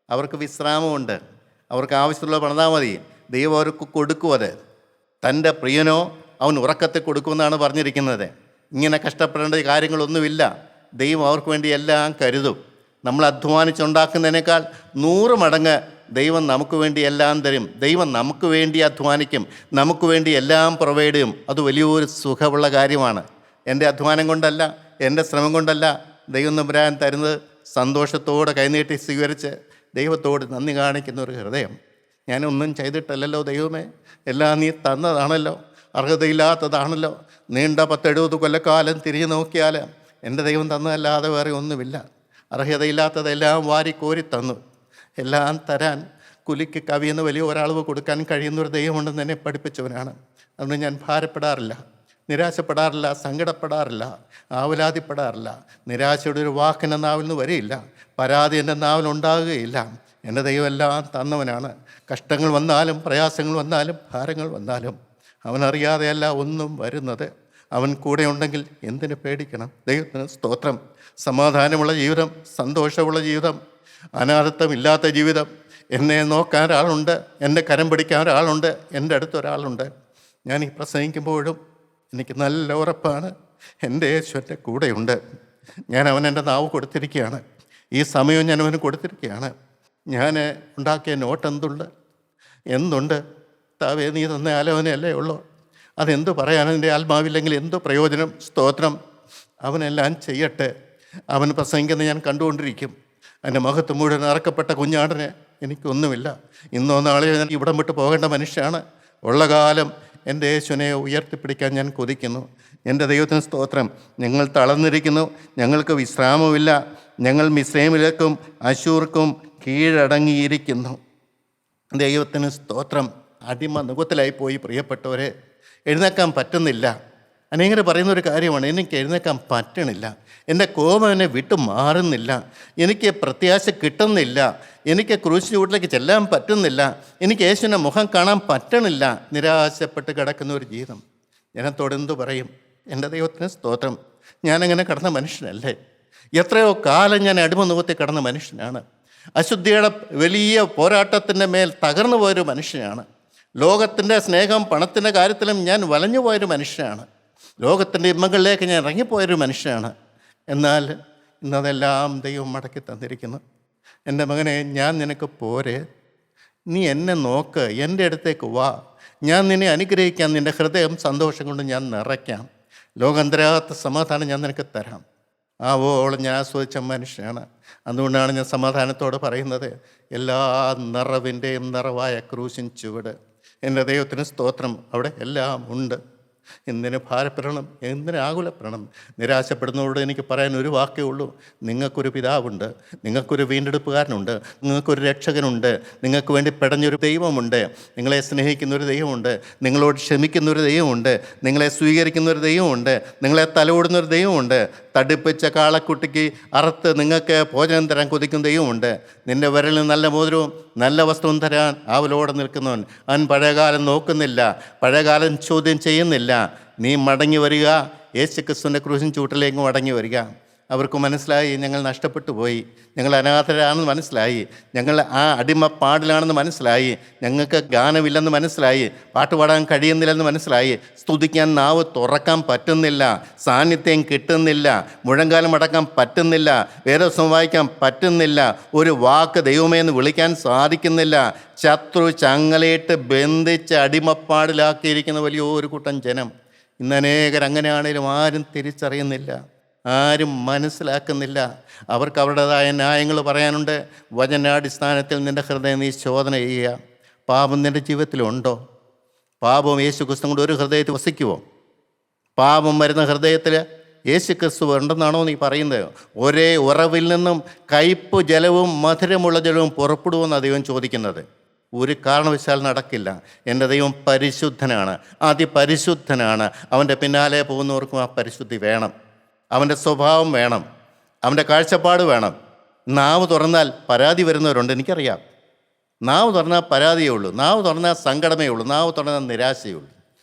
അവർക്ക് വിശ്രാമമുണ്ട്, അവർക്ക് ആവശ്യമുള്ള പണിതാൽ മതി. ദൈവം അവർക്ക് കൊടുക്കും. അത് തൻ്റെ പ്രിയനോ അവൻ ഉറക്കത്തിൽ കൊടുക്കുമെന്നാണ് പറഞ്ഞിരിക്കുന്നത്. ഇങ്ങനെ കഷ്ടപ്പെടേണ്ട കാര്യങ്ങളൊന്നുമില്ല. ദൈവം അവർക്ക് വേണ്ടി എല്ലാം കരുതും. നമ്മൾ അധ്വാനിച്ചുണ്ടാക്കുന്നതിനേക്കാൾ 100 മടങ്ങ് ദൈവം നമുക്ക് വേണ്ടി എല്ലാം തരും. ദൈവം നമുക്ക് വേണ്ടി അധ്വാനിക്കും, നമുക്ക് വേണ്ടി എല്ലാം പ്രൊവൈഡ് ചെയ്യും. അത് വലിയൊരു സുഖമുള്ള കാര്യമാണ്. എൻ്റെ അധ്വാനം കൊണ്ടല്ല, എൻ്റെ ശ്രമം കൊണ്ടല്ല ദൈവം തമ്പുരാൻ തരുന്നത്. സന്തോഷത്തോടെ കൈനീട്ടി സ്വീകരിച്ച് ദൈവത്തോട് നന്ദി കാണിക്കുന്ന ഒരു ഹൃദയം. ഞാനൊന്നും ചെയ്തിട്ടല്ലല്ലോ ദൈവമേ, എല്ലാം നീ തന്നതാണല്ലോ, അർഹതയില്ലാത്തതാണല്ലോ. നീണ്ട 10-70 കൊല്ലക്കാലം തിരിഞ്ഞു നോക്കിയാൽ എൻ്റെ ദൈവം തന്നതല്ലാതെ വേറെ ഒന്നുമില്ല. അർഹതയില്ലാത്തതെല്ലാം വാരിക്കോരി തന്നു. എല്ലാം തരാൻ കുലിക്ക് കവിയെന്ന് വലിയ ഒരളവ് കൊടുക്കാൻ കഴിയുന്നൊരു ദൈവമുണ്ടെന്ന് എന്നെ പഠിപ്പിച്ചവനാണ്. അതുകൊണ്ട് ഞാൻ ഭാരപ്പെടാറില്ല, നിരാശപ്പെടാറില്ല, സങ്കടപ്പെടാറില്ല, ആവലാതിപ്പെടാറില്ല. നിരാശയുടെ ഒരു വാക്കിൻ്റെ നാവിൽ നിന്ന് വരികയില്ല, പരാതി എൻ്റെ നാവിലുണ്ടാകുകയില്ല. എൻ്റെ ദൈവം എല്ലാം തന്നവനാണ്. കഷ്ടങ്ങൾ വന്നാലും പ്രയാസങ്ങൾ വന്നാലും ഭാരങ്ങൾ വന്നാലും അവനറിയാതെയല്ല ഒന്നും വരുന്നത്. അവൻ കൂടെ ഉണ്ടെങ്കിൽ എന്തിനു പേടിക്കണം? ദൈവത്തിന് സ്തോത്രം. സമാധാനമുള്ള ജീവിതം, സന്തോഷമുള്ള ജീവിതം, അനാഥത്വമില്ലാത്ത ജീവിതം. എന്നെ നോക്കാൻ ഒരാളുണ്ട്, എൻ്റെ കരം പിടിക്കാൻ ഒരാളുണ്ട്, എൻ്റെ അടുത്തൊരാളുണ്ട്. ഞാൻ ഈ പ്രസംഗിക്കുമ്പോഴും എനിക്ക് നല്ല ഉറപ്പാണ്, എൻ്റെ യേശു എൻ്റെ കൂടെയുണ്ട്. ഞാൻ അവനെൻ്റെ നാവ് കൊടുത്തിരിക്കുകയാണ്, ഈ സമയവും ഞാൻ അവന് കൊടുത്തിരിക്കുകയാണ്. ഞാൻ ഉണ്ടാക്കിയ നോട്ട് എന്തുണ്ട്? താവേ നീ തന്ന ആലോചനയല്ലേ ഉള്ളൂ. അതെന്തു പറയാൻ എൻ്റെ ആത്മാവില്ലെങ്കിൽ എന്തു പ്രയോജനം? സ്തോത്രം. അവനെല്ലാം ചെയ്യട്ടെ. അവൻ പ്രസംഗിക്കുന്നത് ഞാൻ കണ്ടുകൊണ്ടിരിക്കും. എൻ്റെ മുഖത്ത് മുഴുവൻ ഇറക്കപ്പെട്ട കുഞ്ഞാടനെ എനിക്കൊന്നുമില്ല. ഇന്നോ നാളെയോ ഞാൻ ഇവിടം വിട്ട് പോകേണ്ട മനുഷ്യനാണ്. ഉള്ള കാലം എൻ്റെ യേശുവിനെ ഉയർത്തിപ്പിടിക്കാൻ ഞാൻ കൊതിക്കുന്നു. എൻ്റെ ദൈവത്തിന് സ്തോത്രം. ഞങ്ങൾ തളർന്നിരിക്കുന്നു, ഞങ്ങൾക്ക് വിശ്രാമമില്ല. ഞങ്ങൾ മിസ്രൈമിലേക്കും അശൂർക്കും കീഴടങ്ങിയിരിക്കുന്നു. ദൈവത്തിന് സ്തോത്രം. അടിമ നുഖത്തിലായി പോയി പ്രിയപ്പെട്ടവരെ. എഴുന്നേക്കാൻ പറ്റുന്നില്ല. അനേകർ പറയുന്നൊരു കാര്യമാണ്, എനിക്ക് എഴുന്നേക്കാൻ പറ്റണില്ല, എൻ്റെ കോപം എന്നെ വിട്ടു മാറുന്നില്ല, എനിക്ക് പ്രത്യാശ കിട്ടുന്നില്ല, എനിക്ക് ക്രൂശിൻ്റെ വീട്ടിലേക്ക് ചെല്ലാൻ പറ്റുന്നില്ല, എനിക്ക് യേശുവിൻ്റെ മുഖം കാണാൻ പറ്റണില്ല. നിരാശപ്പെട്ട് കിടക്കുന്ന ഒരു ജീവിതം. ജനത്തോട് എന്തു പറയും? എൻ്റെ ദൈവത്തിന് സ്തോത്രം. ഞാനങ്ങനെ കിടന്ന മനുഷ്യനല്ലേ? എത്രയോ കാലം ഞാൻ അടിമ നുഖത്തിൽ കിടന്ന മനുഷ്യനാണ്. അശുദ്ധിയുടെ വലിയ പോരാട്ടത്തിൻ്റെ മേൽ തകർന്നു പോയൊരു മനുഷ്യനാണ്. ലോകത്തിൻ്റെ സ്നേഹം, പണത്തിൻ്റെ കാര്യത്തിലും ഞാൻ വലഞ്ഞു പോയൊരു മനുഷ്യനാണ്. ലോകത്തിൻ്റെ ഇമ്മകളിലേക്ക് ഞാൻ ഇറങ്ങിപ്പോയൊരു മനുഷ്യനാണ്. എന്നാൽ ഇന്നതെല്ലാം ദൈവം മടക്കി തന്നിരിക്കുന്നു. എൻ്റെ മകനെ, ഞാൻ നിനക്ക് പോരെ, നീ എന്നെ നോക്ക്, എൻ്റെ അടുത്തേക്ക് വാ, ഞാൻ നിന്നെ അനുഗ്രഹിക്കാം, നിൻ്റെ ഹൃദയം സന്തോഷം കൊണ്ട് ഞാൻ നിറയ്ക്കാം, ലോകന്തരാത്ത സമാധാനം ഞാൻ നിനക്ക് തരാം. ആവോളം ഞാൻ ആസ്വദിച്ച മനുഷ്യനാണ്. അതുകൊണ്ടാണ് ഞാൻ സമാധാനത്തോടെ പറയുന്നത്, എല്ലാ നിറവിൻ്റെയും നിറവായ ക്രൂശിൻ ചുവട്. എൻ്റെ ദൈവത്തിന് സ്തോത്രം, അവിടെ എല്ലാം ഉണ്ട്. എന്തിന് ഭാരപ്പെടണം, എന്തിന് ആകുലപ്പെടണം? നിരാശപ്പെടുന്നവരോട് എനിക്ക് പറയാൻ ഒരു വാക്കേ ഉള്ളൂ, നിങ്ങൾക്കൊരു പിതാവുണ്ട്, നിങ്ങൾക്കൊരു വീണ്ടെടുപ്പുകാരനുണ്ട്, നിങ്ങൾക്കൊരു രക്ഷകനുണ്ട്, നിങ്ങൾക്ക് വേണ്ടി പെടഞ്ഞൊരു ദൈവമുണ്ട്, നിങ്ങളെ സ്നേഹിക്കുന്നൊരു ദൈവമുണ്ട്, നിങ്ങളോട് ക്ഷമിക്കുന്നൊരു ദൈവമുണ്ട്, നിങ്ങളെ സ്വീകരിക്കുന്നൊരു ദൈവമുണ്ട്, നിങ്ങളെ തലോടുന്നൊരു ദൈവമുണ്ട്, തടിപ്പിച്ച കാളക്കുട്ടിക്ക് അറുത്ത് നിങ്ങൾക്ക് ഭോജനം തരാൻ കൊതിക്കുന്ന ദൈവമുണ്ട്, നിൻ്റെ വിരലിൽ നല്ല മോതിരവും നല്ല വസ്ത്രവും തരാൻ ആവലോടെ നിൽക്കുന്നവൻ. അവൻ പഴയകാലം നോക്കുന്നില്ല, പഴയകാലം ചോദ്യം ചെയ്യുന്നില്ല. നീ മടങ്ങി വരിക, യേശുക്രിസ്തുവിൻ്റെ ക്രൂശിൻ ചൂട്ടിലേക്ക് മടങ്ങി വരിക. അവർക്ക് മനസ്സിലായി ഞങ്ങൾ നഷ്ടപ്പെട്ടു പോയി, ഞങ്ങൾ അനാഥരാണെന്ന് മനസ്സിലായി, ഞങ്ങൾ ആ അടിമപ്പാടിലാണെന്ന് മനസ്സിലായി, ഞങ്ങൾക്ക് ഗാനമില്ലെന്ന് മനസ്സിലായി, പാട്ട് പാടാൻ കഴിയുന്നില്ലെന്ന് മനസ്സിലായി, സ്തുതിക്കാൻ നാവ് തുറക്കാൻ പറ്റുന്നില്ല, സാന്നിധ്യം കിട്ടുന്നില്ല, മുഴങ്കാലം അടക്കാൻ പറ്റുന്നില്ല, വേദവസ്തം വായിക്കാൻ പറ്റുന്നില്ല, ഒരു വാക്ക് ദൈവമേ എന്ന് വിളിക്കാൻ സാധിക്കുന്നില്ല. ശത്രു ചങ്ങലയിട്ട് ബന്ധിച്ച് അടിമപ്പാടിലാക്കിയിരിക്കുന്ന വലിയൊരു കൂട്ടം ജനം. ഇന്ന് അനേകർ അങ്ങനെയാണേലും ആരും തിരിച്ചറിയുന്നില്ല, ആരും മനസ്സിലാക്കുന്നില്ല. അവർക്ക് അവരുടേതായ ന്യായങ്ങൾ പറയാനുണ്ട്. വചനാടിസ്ഥാനത്തിൽ നിൻ്റെ ഹൃദയം നീ ശോധന ചെയ്യുക. പാപം നിൻ്റെ ജീവിതത്തിലുണ്ടോ? പാപം യേശു ക്രിസ്തു കൊണ്ട് ഒരു ഹൃദയത്തിൽ വസിക്കുമോ? പാപം വരുന്ന ഹൃദയത്തിൽ യേശു ക്രിസ്തു ഉണ്ടെന്നാണോ നീ പറയുന്നത്? ഒരേ ഉറവിൽ നിന്നും കയ്പ് ജലവും മധുരമുള്ള ജലവും പുറപ്പെടുമെന്നാണ് ദൈവം ചോദിക്കുന്നത്. ഒരു കാരണവശാൽ നടക്കില്ല. എൻ്റെ ദൈവം പരിശുദ്ധനാണ്, അതിപരിശുദ്ധനാണ്. അവൻ്റെ പിന്നാലെ പോകുന്നവർക്കും ആ പരിശുദ്ധി വേണം, അവൻ്റെ സ്വഭാവം വേണം, അവൻ്റെ കാഴ്ചപ്പാട് വേണം. നാവ് തുറന്നാൽ പരാതി വരുന്നവരുണ്ട്, എനിക്കറിയാം. നാവ് തുറന്നാൽ പരാതിയേ ഉള്ളൂ, നാവ് തുറന്നാൽ സങ്കടമേ ഉള്ളൂ, നാവ് തുറന്നാൽ നിരാശയേ ഉള്ളൂ.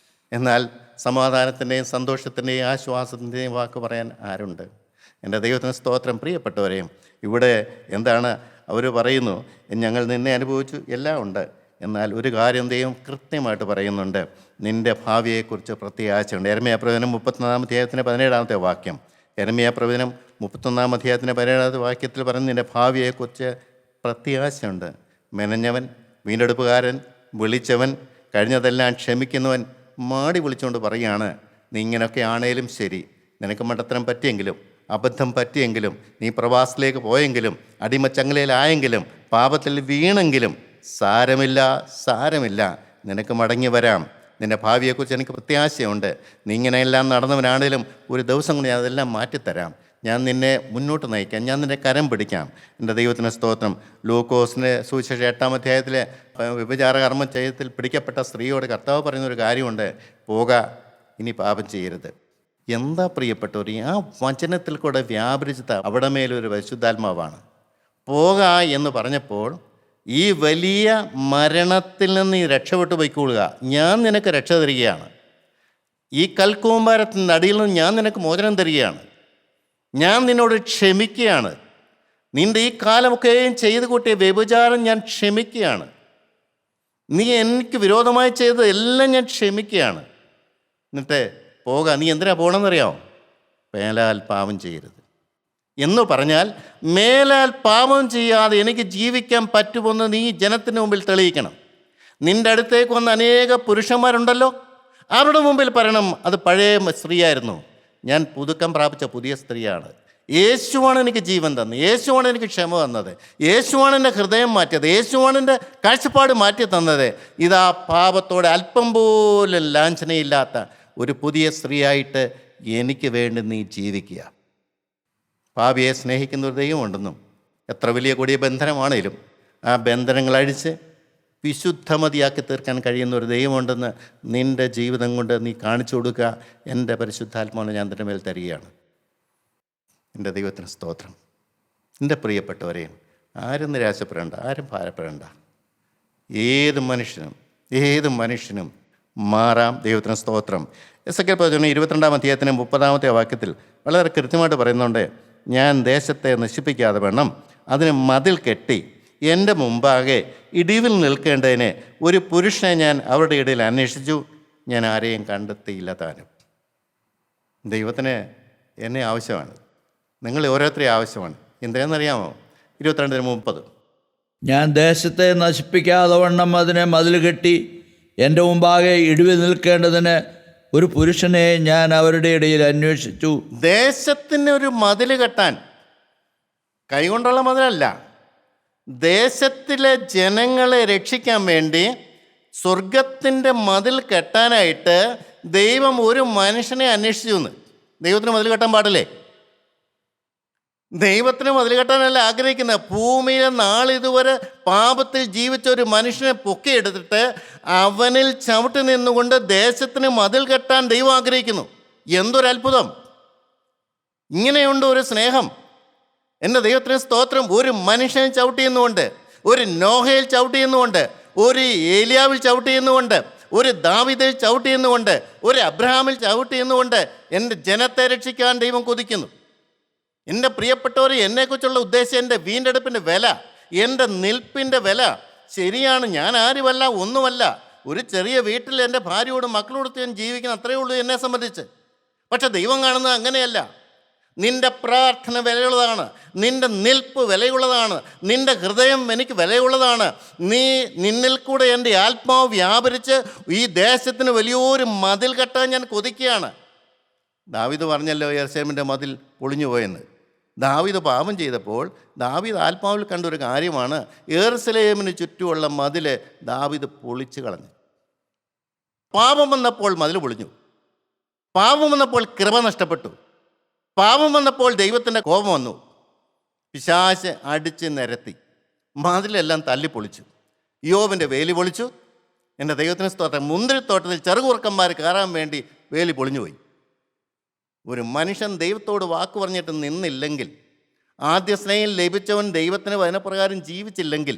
എന്നാൽ സമാധാനത്തിൻ്റെയും സന്തോഷത്തിൻ്റെയും ആശ്വാസത്തിൻ്റെയും വാക്ക് പറയാൻ ആരുണ്ട്? എൻ്റെ ദൈവത്തിന് സ്തോത്രം. പ്രിയപ്പെട്ടവരെയും, ഇവിടെ എന്താണ് അവർ പറയുന്നു? ഞങ്ങൾ നിന്നെ അനുഭവിച്ചു, എല്ലാം ഉണ്ട്. എന്നാൽ ഒരു കാര്യം ദൈവം കൃത്യമായിട്ട് പറയുന്നുണ്ട്, നിൻ്റെ ഭാവിയെക്കുറിച്ച് പ്രത്യാശയുണ്ട്. യെരമ്യാ പ്രവചനം 34 അധ്യായത്തിൻ്റെ 17 വാക്യം. യെരമ്യാ പ്രവചനം 31 അധ്യായത്തിൻ്റെ 17 വാക്യത്തിൽ പറയുന്നു, നിൻ്റെ ഭാവിയെക്കുറിച്ച് പ്രത്യാശയുണ്ട്. മെനഞ്ഞവൻ, വീണ്ടെടുപ്പുകാരൻ, വിളിച്ചവൻ, കഴിഞ്ഞതെല്ലാം ക്ഷമിക്കുന്നവൻ മാടി വിളിച്ചുകൊണ്ട് പറയുകയാണ്, നീ ഇങ്ങനെയൊക്കെ ആണേലും ശരി, നിനക്ക് മണ്ടത്തരം പറ്റിയെങ്കിലും, അബദ്ധം പറ്റിയെങ്കിലും, നീ പ്രവാസത്തിലേക്ക് പോയെങ്കിലും, അടിമച്ചങ്ങലയിലായെങ്കിലും, പാപത്തിൽ വീണെങ്കിലും സാരമില്ല, സാരമില്ല, നിനക്ക് മടങ്ങി വരാം. നിൻ്റെ ഭാവിയെക്കുറിച്ച് എനിക്ക് പ്രത്യാശയുണ്ട്. നീ ഇങ്ങനെയെല്ലാം നടന്നവനാണേലും ഒരു ദിവസം കൊണ്ട് ഞാൻ അതെല്ലാം മാറ്റിത്തരാം. ഞാൻ നിന്നെ മുന്നോട്ട് നയിക്കാം, ഞാൻ നിൻ്റെ കരം പിടിക്കാം. എൻ്റെ ദൈവത്തിന് സ്തോത്രം. ലൂക്കോസിൻ്റെ സുവിശേഷം 8 അധ്യായത്തിലെ വ്യഭിചാര കർമ്മം ചെയ്യത്തിൽ പിടിക്കപ്പെട്ട സ്ത്രീയോട് കർത്താവ് പറയുന്നൊരു കാര്യമുണ്ട്, പോക, ഇനി പാപം ചെയ്യരുത്. എന്താ പ്രിയപ്പെട്ടവർ, ആ വചനത്തിൽ കൂടെ വ്യാപരിച്ചത് അവിടെ മേലൊരു പരിശുദ്ധാത്മാവാണ്. പോക എന്ന് പറഞ്ഞപ്പോൾ ഈ വലിയ മരണത്തിൽ നിന്ന് നീ രക്ഷപ്പെട്ടു പോയിക്കൊള്ളുക, ഞാൻ നിനക്ക് രക്ഷ തരികയാണ്. ഈ കൽക്കൂമ്പാരത്തിൻ്റെ അടിയിൽ നിന്ന് ഞാൻ നിനക്ക് മോചനം തരികയാണ്. ഞാൻ നിന്നോട് ക്ഷമിക്കുകയാണ്. നിൻ്റെ ഈ കാലമൊക്കെയും ചെയ്തു കൂട്ടിയ വ്യഭിചാരം ഞാൻ ക്ഷമിക്കുകയാണ്. നീ എനിക്ക് വിരോധമായി ചെയ്തത് എല്ലാം ഞാൻ ക്ഷമിക്കുകയാണ്. എന്നിട്ട് പോക, നീ എന്തിനാ പോകണമെന്നറിയാമോ? മേലാൽ പാപം ചെയ്യരുത് എന്ന് പറഞ്ഞാൽ, മേലാൽ പാപം ചെയ്യാതെ എനിക്ക് ജീവിക്കാൻ പറ്റുമെന്ന് നീ ജനത്തിന് മുമ്പിൽ തെളിയിക്കണം. നിൻ്റെ അടുത്തേക്ക് വന്ന അനേക പുരുഷന്മാരുണ്ടല്ലോ, അവരുടെ മുമ്പിൽ പറയണം, അത് പഴയ സ്ത്രീയായിരുന്നു, ഞാൻ പുതുക്കം പ്രാപിച്ച പുതിയ സ്ത്രീയാണ്. യേശുവാണ് എനിക്ക് ജീവൻ തന്നത്, യേശുവാണ് എനിക്ക് ക്ഷമ തന്നത്, യേശുവാണ് എൻ്റെ ഹൃദയം മാറ്റിയത്, യേശുവാണ് എൻ്റെ കാഴ്ചപ്പാട് മാറ്റി തന്നത്. ഇതാ പാപത്തോടെ അല്പം പോലും ലാഞ്ചനയില്ലാത്ത ഒരു പുതിയ സ്ത്രീയായിട്ട് എനിക്ക് വേണ്ടി നീ ജീവിക്കുക. പാപിയെ സ്നേഹിക്കുന്ന ഒരു ദൈവമുണ്ടെന്നും എത്ര വലിയ കൊടിയ ബന്ധനമാണേലും ആ ബന്ധനങ്ങൾ അഴിച്ച് വിശുദ്ധമതിയാക്കി തീർക്കാൻ കഴിയുന്ന ഒരു ദൈവമുണ്ടെന്ന് നിൻ്റെ ജീവിതം കൊണ്ട് നീ കാണിച്ചു കൊടുക്കുക. എൻ്റെ പരിശുദ്ധാത്മാവിനെ ഞാൻ നിൻ്റെ മേൽ തരികയാണ്. എൻ്റെ ദൈവത്തിന് സ്തോത്രം. എൻ്റെ പ്രിയപ്പെട്ടവരെയും, ആരും നിരാശപ്പെടേണ്ട, ആരും ഭാരപ്പെടേണ്ട. ഏത് മനുഷ്യനും മാറാം. ദൈവത്തിന് സ്തോത്രം. എസെക്കിയേൽ പ്രവചനം 22 അധ്യായത്തിന് 30 വാക്യത്തിൽ വളരെ കൃത്യമായിട്ട് പറയുന്നുണ്ട്, ഞാൻ ദേശത്തെ നശിപ്പിക്കാതെ വേണം അതിന് മതിൽ കെട്ടി എൻ്റെ മുമ്പാകെ ഇടിവിൽ നിൽക്കേണ്ടതിന് ഒരു പുരുഷനെ ഞാൻ അവരുടെ ഇടയിൽ അന്വേഷിച്ചു, ഞാൻ ആരെയും കണ്ടെത്തിയില്ല താനും. ദൈവത്തിന് എന്നെ ആവശ്യമാണ്, നിങ്ങൾ ഓരോരുത്തരെയും ആവശ്യമാണ്. എന്തിനാണെന്നറിയാമോ? 22:30 ഞാൻ ദേശത്തെ നശിപ്പിക്കാതെ വണ്ണം അതിനെ മതിൽ കെട്ടി എൻ്റെ മുമ്പാകെ ഇടിവി നിൽക്കേണ്ടതിന് ഒരു പുരുഷനെ ഞാൻ അവരുടെ ഇടയിൽ അന്വേഷിച്ചു. ദേശത്തിന് ഒരു മതിൽ കെട്ടാൻ, കൈകൊണ്ടുള്ള മതിലല്ല, ദേശത്തിലെ ജനങ്ങളെ രക്ഷിക്കാൻ വേണ്ടി സ്വർഗത്തിൻ്റെ മതിൽ കെട്ടാനായിട്ട് ദൈവം ഒരു മനുഷ്യനെ അന്വേഷിച്ചു എന്ന്. ദൈവത്തിന് മതിൽ കെട്ടാൻ പാടില്ലേ? ദൈവത്തിന് മതിൽ കെട്ടാനല്ല ആഗ്രഹിക്കുന്നത്. ഭൂമിയിലെ നാളിതുവരെ പാപത്തിൽ ജീവിച്ച ഒരു മനുഷ്യനെ പൊക്കിയെടുത്തിട്ട് അവനിൽ ചവിട്ടി നിന്നുകൊണ്ട് ദേശത്തിന് മതിൽ കെട്ടാൻ ദൈവം ആഗ്രഹിക്കുന്നു. എന്തൊരത്ഭുതം! ഇങ്ങനെയുണ്ട് ഒരു സ്നേഹം. എൻ്റെ ദൈവത്തിന് സ്തോത്രം. ഒരു മനുഷ്യനെ ചവിട്ടിയെന്നുകൊണ്ട്, ഒരു നോഹയിൽ ചവിട്ടിയെന്നുകൊണ്ട്, ഒരു ഏലിയാവിൽ ചവിട്ടിയെന്നുകൊണ്ട്, ഒരു ദാവീദിൽ ചവിട്ടിയെന്നുകൊണ്ട്, ഒരു അബ്രഹാമിൽ ചവിട്ടിയെന്നുകൊണ്ട് എൻ്റെ ജനത്തെ രക്ഷിക്കാൻ ദൈവം കൊതിക്കുന്നു. എൻ്റെ പ്രിയപ്പെട്ടവർ, എന്നെക്കുറിച്ചുള്ള ഉദ്ദേശം എൻ്റെ വീണ്ടെടുപ്പിൻ്റെ വില, എൻ്റെ നിൽപ്പിൻ്റെ വില. ശരിയാണ്, ഞാൻ ആരുമല്ല, ഒന്നുമല്ല. ഒരു ചെറിയ വീട്ടിൽ എൻ്റെ ഭാര്യയോടും മക്കളോടും ഞാൻ ജീവിക്കണം, അത്രയേ ഉള്ളൂ എന്നെ സംബന്ധിച്ച്. പക്ഷെ ദൈവം കാണുന്നത് അങ്ങനെയല്ല. നിൻ്റെ പ്രാർത്ഥന വിലയുള്ളതാണ്, നിൻ്റെ നിൽപ്പ് വിലയുള്ളതാണ്, നിൻ്റെ ഹൃദയം എനിക്ക് വിലയുള്ളതാണ്. നിന്നിൽ കൂടെ എൻ്റെ ആത്മാവ് വ്യാപരിച്ച് ഈ ദേശത്തിന് വലിയൊരു മതിൽ കെട്ടാൻ ഞാൻ കൊതിക്കുകയാണ്. ദാവീദ് പറഞ്ഞല്ലോ യെരൂശലേമിൻ്റെ മതിൽ പൊളിഞ്ഞു പോയെന്ന്. ദാവീദ് പാപം ചെയ്തപ്പോൾ ദാവീദ് ആത്മാവിൽ കണ്ടൊരു കാര്യമാണ്, യെരൂശലേമിന് ചുറ്റുമുള്ള മതിൽ ദാവീദ് പൊളിച്ചു കളഞ്ഞു. പാപം വന്നപ്പോൾ മതിൽ പൊളിഞ്ഞു. പാപം വന്നപ്പോൾ കൃപ നഷ്ടപ്പെട്ടു. പാപം വന്നപ്പോൾ ദൈവത്തിൻ്റെ കോപം വന്നു. പിശാച് അടിച്ച് നിരത്തി മതിലെല്ലാം തല്ലിപ്പൊളിച്ചു. യോബിൻ്റെ വേലി പൊളിച്ചു. എൻ്റെ ദൈവത്തിന് സ്തോത്രം. മുന്തിരിത്തോട്ടത്തിൽ ചെറുകുറുക്കന്മാർ കയറാൻ വേണ്ടി വേലി പൊളിഞ്ഞുപോയി. ഒരു മനുഷ്യൻ ദൈവത്തോട് വാക്ക് പറഞ്ഞിട്ട് നിന്നില്ലെങ്കിൽ, ആദ്യ സ്നേഹം ലഭിച്ചവൻ ദൈവത്തിന് വചനപ്രകാരം ജീവിച്ചില്ലെങ്കിൽ,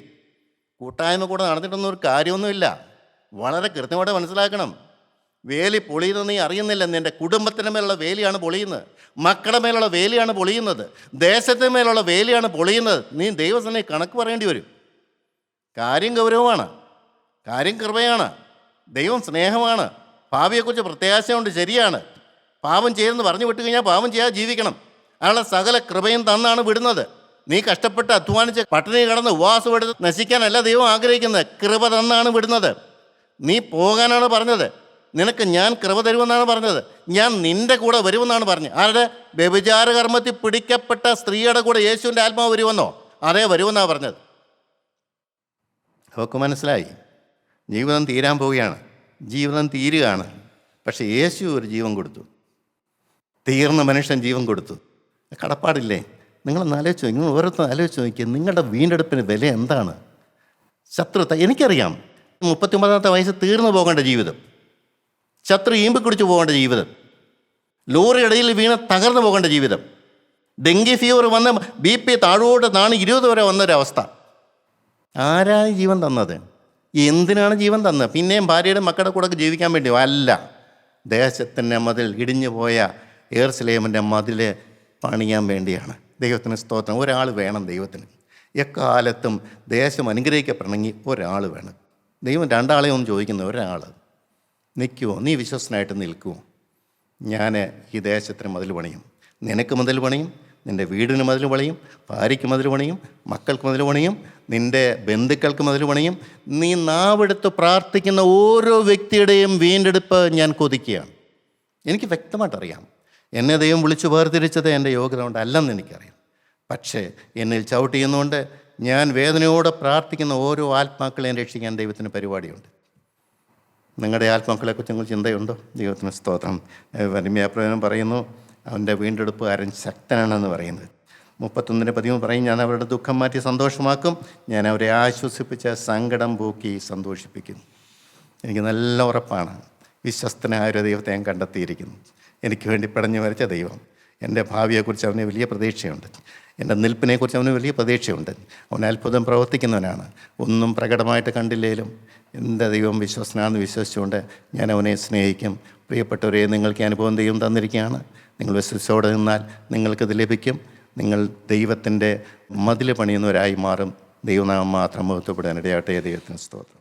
കൂട്ടായ്മ കൂടെ നടന്നിട്ടൊന്നും ഒരു കാര്യമൊന്നുമില്ല. വളരെ കൃത്യമായിട്ട് മനസ്സിലാക്കണം. വേലി പൊളിയുന്നത് നീ അറിയുന്നില്ല. നിൻ്റെ കുടുംബത്തിൻ്റെ മേലുള്ള വേലിയാണ് പൊളിയുന്നത്, മക്കളുടെ മേലുള്ള വേലിയാണ് പൊളിയുന്നത്, ദേശത്തിന് മേലുള്ള വേലിയാണ് പൊളിയുന്നത്. നീ ദൈവസനെ കണക്ക് പറയേണ്ടി വരും. കാര്യം ഗൗരവമാണ്, കാര്യം കൃപയാണ്, ദൈവം സ്നേഹമാണ്. ഭാവിയെക്കുറിച്ച് പ്രത്യാശയുണ്ട്, ശരിയാണ്. പാപം ചെയ്തെന്ന് പറഞ്ഞു വിട്ടു കഴിഞ്ഞാൽ പാപം ചെയ്യാതെ ജീവിക്കണം. അയാളെ സകല കൃപയും തന്നാണ് വിടുന്നത്. നീ കഷ്ടപ്പെട്ട് അധ്വാനിച്ച് പട്ടിണി കിടന്ന് ഉപവാസം എടുത്ത് നശിക്കാനല്ല ദൈവം ആഗ്രഹിക്കുന്നത്, കൃപ തന്നാണ് വിടുന്നത്. നീ പോകാനാണ് പറഞ്ഞത്. നിനക്ക് ഞാൻ കൃപ തരുമെന്നാണ് പറഞ്ഞത്. ഞാൻ നിൻ്റെ കൂടെ വരുമെന്നാണ് പറഞ്ഞത്. ആരുടെ? വ്യഭിചാര കർമ്മത്തിൽ പിടിക്കപ്പെട്ട സ്ത്രീയുടെ കൂടെ യേശുവിൻ്റെ ആത്മാവ് വരുമെന്നോ? അതേ, വരുമെന്നാണ് പറഞ്ഞത്. അവർക്ക് മനസ്സിലായി ജീവിതം തീരാൻ പോവുകയാണ്, ജീവിതം തീരുകയാണ്. പക്ഷേ യേശു ഒരു ജീവൻ കൊടുത്തു. തീർന്ന മനുഷ്യൻ ജീവൻ കൊടുത്തു. കടപ്പാടില്ലേ? നിങ്ങളൊന്ന് ആലോചിച്ച് നോക്കി, നിങ്ങൾ ഓരോരുത്തരും ആലോചിച്ച് നോക്കി, നിങ്ങളുടെ വീണ്ടെടുപ്പിന് വില എന്താണ്? ശത്രുത എനിക്കറിയാം. 39-ാമത്തെ വയസ്സ് തീർന്നു പോകേണ്ട ജീവിതം, ശത്രു ഈമ്പി കുടിച്ചു പോകേണ്ട ജീവിതം, ലോറി ഇടയിൽ വീണ് തകർന്നു പോകേണ്ട ജീവിതം, ഡെങ്കി ഫീവർ വന്ന് BP താഴോട്ട് 20 വരെ വന്നൊരവസ്ഥ. ആരാ ജീവൻ തന്നത്? എന്തിനാണ് ജീവൻ തന്നത്? പിന്നെയും ഭാര്യയുടെ മക്കളുടെ കൂടെ ജീവിക്കാൻ വേണ്ടിയോ? അല്ല. ദേശത്തിൻ്റെ മതിൽ, ഇടിഞ്ഞു പോയ യെരൂശലേമിൻ്റെ മതിൽ പണിയാൻ വേണ്ടിയാണ്. ദൈവത്തിന് സ്തോത്രം. ഒരാൾ വേണം ദൈവത്തിന്. എക്കാലത്തും ദേശം അനുഗ്രഹിക്കപ്പെടണമെങ്കിൽ ഒരാൾ വേണം. ദൈവം രണ്ടാളെയും ഒന്നും ചോദിക്കുന്ന, ഒരാൾ നിൽക്കുമോ? നീ വിശ്വസ്തനായിട്ട് നിൽക്കുമോ? ഞാൻ ഈ ദേശത്തിന് മതിൽ പണിയും. നിനക്ക് മതിൽ പണിയും, നിൻ്റെ വീടിന് മതിൽ പണിയും, ഭാര്യയ്ക്ക് മതിൽ പണിയും, മക്കൾക്ക് മതിൽ പണിയും, നിൻ്റെ ബന്ധുക്കൾക്ക് മതിൽ പണിയും. നീ നാവെടുത്ത് പ്രാർത്ഥിക്കുന്ന ഓരോ വ്യക്തിയുടെയും വീണ്ടെടുപ്പ് ഞാൻ കൊതിക്കുകയാണ്. എനിക്ക് വ്യക്തമായിട്ടറിയാം, എന്നെ ദൈവം വിളിച്ചു വേർതിരിച്ചത് എൻ്റെ യോഗ്യത കൊണ്ട് അല്ലെന്ന് എനിക്കറിയാം. പക്ഷേ എന്നിൽ ചവിട്ട് ചെയ്യുന്നതുകൊണ്ട് ഞാൻ വേദനയോടെ പ്രാർത്ഥിക്കുന്ന ഓരോ ആത്മാക്കളെയും രക്ഷിക്കാൻ ദൈവത്തിന് പരിപാടിയുണ്ട്. നിങ്ങളുടെ ആത്മാക്കളെക്കുറിച്ച് നിങ്ങൾ ചിന്തയുണ്ടോ? ദൈവത്തിന് സ്തോത്രം. വരിമയാപ്രവചനം പറയുന്നു, അവൻ്റെ വീണ്ടെടുപ്പുകാരൻ ശക്തനാണെന്ന് പറയുന്നത്. 31-13 പറയും, ഞാൻ അവരുടെ ദുഃഖം മാറ്റി സന്തോഷമാക്കും, ഞാൻ അവരെ ആശ്വസിപ്പിച്ച് സങ്കടം പോക്കി സന്തോഷിപ്പിക്കുന്നു. എനിക്ക് നല്ല ഉറപ്പാണ്, വിശ്വസ്തനായ ഒരു ദൈവത്തെ ഞാൻ കണ്ടെത്തിയിരിക്കുന്നു. എനിക്ക് വേണ്ടി പിടഞ്ഞു വരച്ച ദൈവം. എൻ്റെ ഭാവിയെക്കുറിച്ച് അവന് വലിയ പ്രതീക്ഷയുണ്ട്, എൻ്റെ നിൽപ്പിനെക്കുറിച്ച് അവന് വലിയ പ്രതീക്ഷയുണ്ട്. അവൻ അത്ഭുതം പ്രവർത്തിക്കുന്നവനാണ്. ഒന്നും പ്രകടമായിട്ട് കണ്ടില്ലേലും എൻ്റെ ദൈവം വിശ്വസ്തനാണെന്ന് വിശ്വസിച്ചുകൊണ്ട് ഞാൻ അവനെ സ്നേഹിക്കും. പ്രിയപ്പെട്ടവരെ, നിങ്ങൾക്ക് അനുഭവം ദൈവം തന്നിരിക്കുകയാണ്. നിങ്ങൾ വിശ്വസിച്ചോടെ നിന്നാൽ നിങ്ങൾക്കത് ലഭിക്കും. നിങ്ങൾ ദൈവത്തിൻ്റെ മതിൽ പണിയുന്നവരായി മാറും. ദൈവനാമം മാത്രം മഹത്വപ്പെടാൻ ഇടയാകട്ടെ. ദൈവത്തിന് സ്തോത്രം.